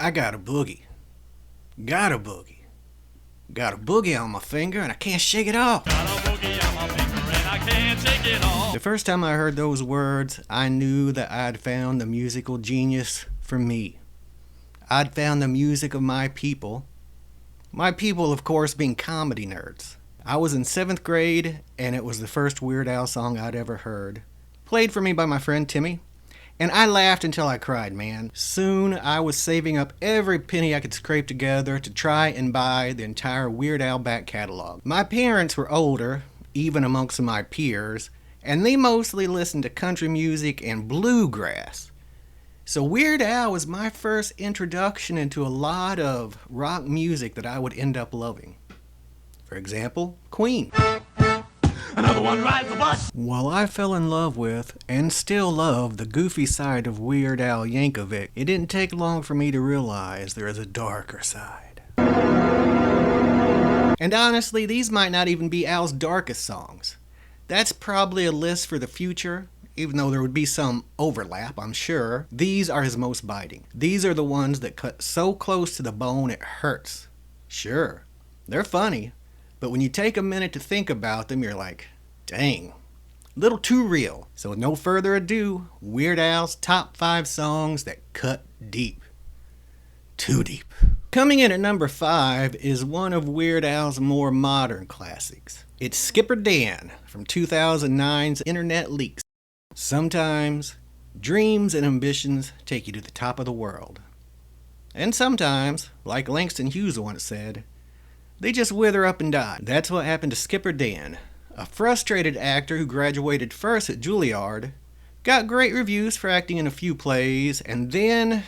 I got a boogie. Got a boogie. Got a boogie on my finger and I can't shake it off. Got a boogie on my finger and I can't shake it off. The first time I heard those words, I knew that I'd found the musical genius for me. I'd found the music of my people. My people, of course, being comedy nerds. I was in 7th grade, and it was the first Weird Al song I'd ever heard. Played for me by my friend Timmy, and I laughed until I cried, man. Soon, I was saving up every penny I could scrape together to try and buy the entire Weird Al back catalog. My parents were older, even amongst my peers, and they mostly listened to country music and bluegrass. So Weird Al was my first introduction into a lot of rock music that I would end up loving. For example, Queen. Another one rides the bus. While I fell in love with, and still love, the goofy side of Weird Al Yankovic, it didn't take long for me to realize there is a darker side. And honestly, these might not even be Al's darkest songs. That's probably a list for the future. Even though there would be some overlap, I'm sure, these are his most biting. These are the ones that cut so close to the bone it hurts. Sure, they're funny, but when you take a minute to think about them, you're like, dang, a little too real. So with no further ado, Weird Al's top 5 songs that cut deep. Too deep. Coming in at number 5 is one of Weird Al's more modern classics. It's Skipper Dan from 2009's Internet Leaks. Sometimes, dreams and ambitions take you to the top of the world. And sometimes, like Langston Hughes once said, they just wither up and die. That's what happened to Skipper Dan, a frustrated actor who graduated first at Juilliard, got great reviews for acting in a few plays, and then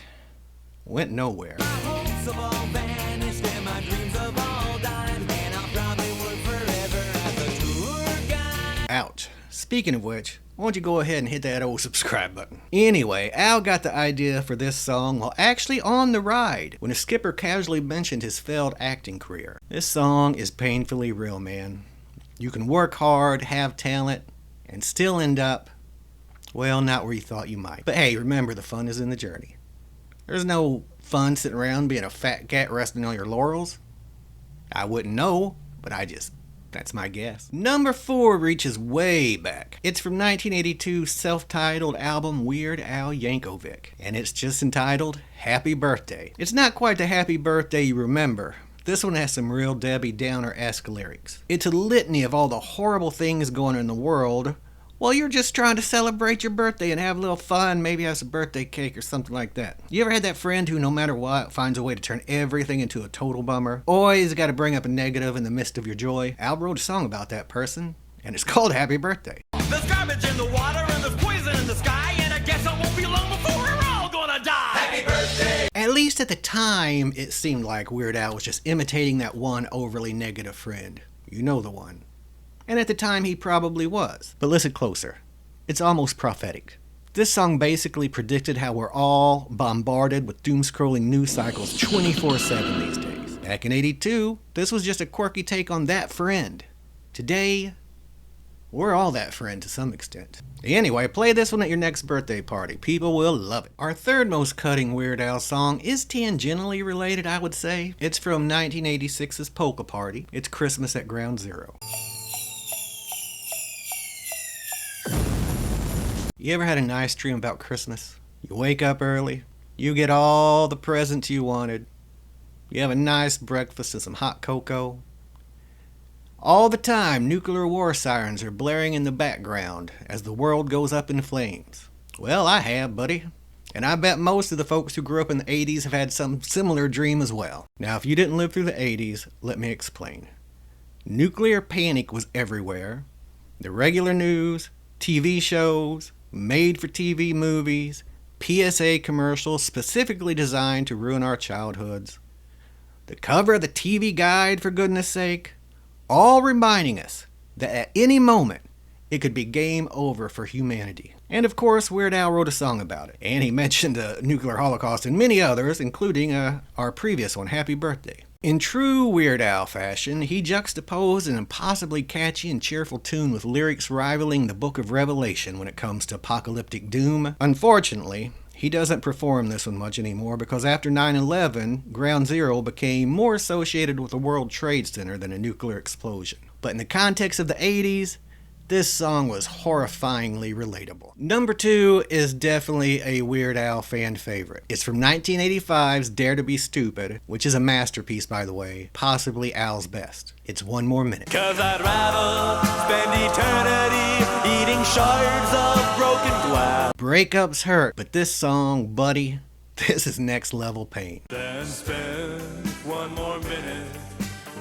went nowhere. Ouch. Speaking of which, why don't you go ahead and hit that old subscribe button. Anyway, Al got the idea for this song while actually on the ride, when a skipper casually mentioned his failed acting career. This song is painfully real, man. You can work hard, have talent, and still end up, well, not where you thought you might. But hey, remember, the fun is in the journey. There's no fun sitting around being a fat cat resting on your laurels. I wouldn't know, but that's my guess. Number 4 reaches way back. It's from 1982's self-titled album Weird Al Yankovic, and it's just entitled Happy Birthday. It's not quite the happy birthday you remember. This one has some real Debbie Downer-esque lyrics. It's a litany of all the horrible things going on in the world while you're just trying to celebrate your birthday and have a little fun, maybe have some birthday cake or something like that. You ever had that friend who, no matter what, finds a way to turn everything into a total bummer? Always got to bring up a negative in the midst of your joy? Al wrote a song about that person, and it's called Happy Birthday. There's garbage in the water and there's poison in the sky, and I guess it won't be long before we're all gonna die. Happy birthday! At least at the time, it seemed like Weird Al was just imitating that one overly negative friend. You know the one. And at the time he probably was. But listen closer. It's almost prophetic. This song basically predicted how we're all bombarded with doom-scrolling news cycles 24/7 these days. Back in '82, this was just a quirky take on that friend. Today, we're all that friend to some extent. Anyway, play this one at your next birthday party. People will love it. Our third most cutting Weird Al song is tangentially related, I would say. It's from 1986's Polka Party. It's Christmas at Ground Zero. You ever had a nice dream about Christmas? You wake up early, you get all the presents you wanted, you have a nice breakfast and some hot cocoa. All the time, nuclear war sirens are blaring in the background as the world goes up in flames. Well, I have, buddy. And I bet most of the folks who grew up in the 80s have had some similar dream as well. Now, if you didn't live through the 80s, let me explain. Nuclear panic was everywhere. The regular news, TV shows, made-for-TV movies, PSA commercials specifically designed to ruin our childhoods. The cover of the TV guide, for goodness sake, all reminding us that at any moment, it could be game over for humanity. And of course, Weird Al wrote a song about it. And he mentioned the nuclear holocaust and many others, including our previous one, Happy Birthday. In true Weird Al fashion, he juxtaposed an impossibly catchy and cheerful tune with lyrics rivaling the Book of Revelation when it comes to apocalyptic doom. Unfortunately, He doesn't perform this one much anymore because after 9/11, Ground Zero became more associated with the World Trade Center than a nuclear explosion. But in the context of the 80s, this song was horrifyingly relatable. Number 2 is definitely a Weird Al fan favorite. It's from 1985's Dare to Be Stupid, which is a masterpiece, by the way, possibly Al's best. It's One More Minute. 'Cause I'd rather spend eternity eating shards of broken glass Breakups hurt, but this song, buddy, this is next level pain. than spend one more minute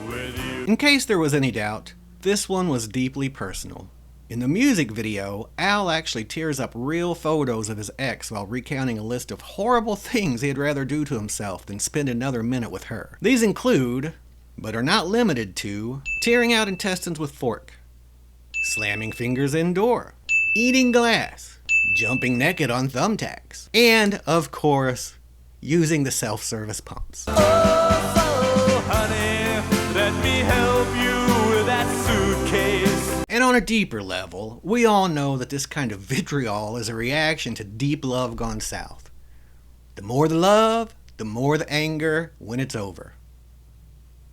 with you. In case there was any doubt, this one was deeply personal. In the music video, Al actually tears up real photos of his ex while recounting a list of horrible things he'd rather do to himself than spend another minute with her. These include, but are not limited to, tearing out intestines with fork, slamming fingers in door, eating glass, jumping naked on thumbtacks, and, of course, using the self-service pumps. Oh, honey, let me help you with that suitcase. And on a deeper level, we all know that this kind of vitriol is a reaction to deep love gone south. The more the love, the more the anger when it's over.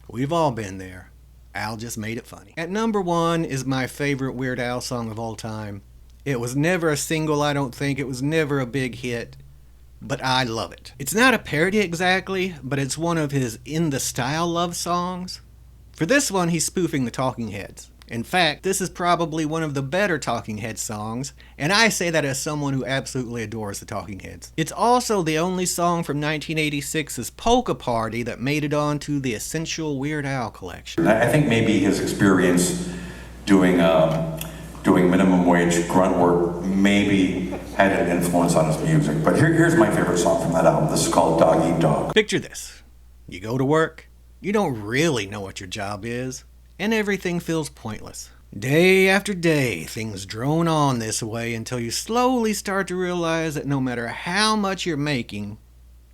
We've all been there. Al just made it funny. At number 1 is my favorite Weird Al song of all time. It was never a single, I don't think. It was never a big hit, but I love it. It's not a parody exactly, but it's one of his in-the-style love songs. For this one, he's spoofing the Talking Heads. In fact, this is probably one of the better Talking Heads songs, and I say that as someone who absolutely adores the Talking Heads. It's also the only song from 1986's Polka Party that made it onto the Essential Weird Al collection. I think maybe his experience doing minimum wage grunt work maybe had an influence on his music. But here's my favorite song from that album. This is called Dog Eat Dog. Picture this. You go to work, you don't really know what your job is, and everything feels pointless. Day after day, things drone on this way until you slowly start to realize that no matter how much you're making,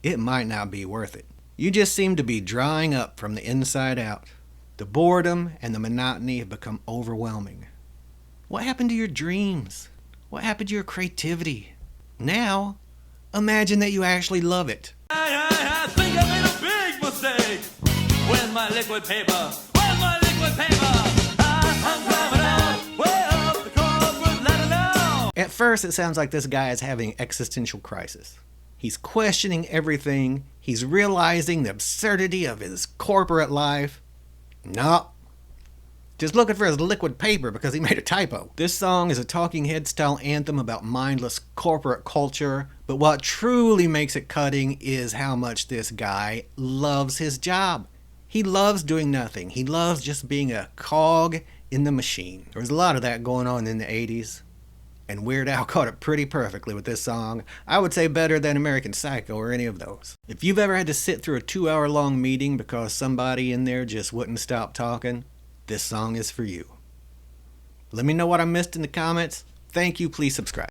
it might not be worth it. You just seem to be drying up from the inside out. The boredom and the monotony have become overwhelming. What happened to your dreams? What happened to your creativity? Now, imagine that you actually love it. I think I made a big mistake. Where's my liquid paper? Where's my liquid paper? I'm climbing out, way up the corporate ladder now. At first, it sounds like this guy is having an existential crisis. He's questioning everything. He's realizing the absurdity of his corporate life. No. Just looking for his liquid paper because he made a typo. This song is a Talking Head style anthem about mindless corporate culture, but what truly makes it cutting is how much this guy loves his job. He loves doing nothing. He loves just being a cog in the machine. There was a lot of that going on in the 80s, and Weird Al caught it pretty perfectly with this song. I would say better than American Psycho or any of those. If you've ever had to sit through a 2-hour-long meeting because somebody in there just wouldn't stop talking, this song is for you. Let me know what I missed in the comments. Thank you. Please subscribe.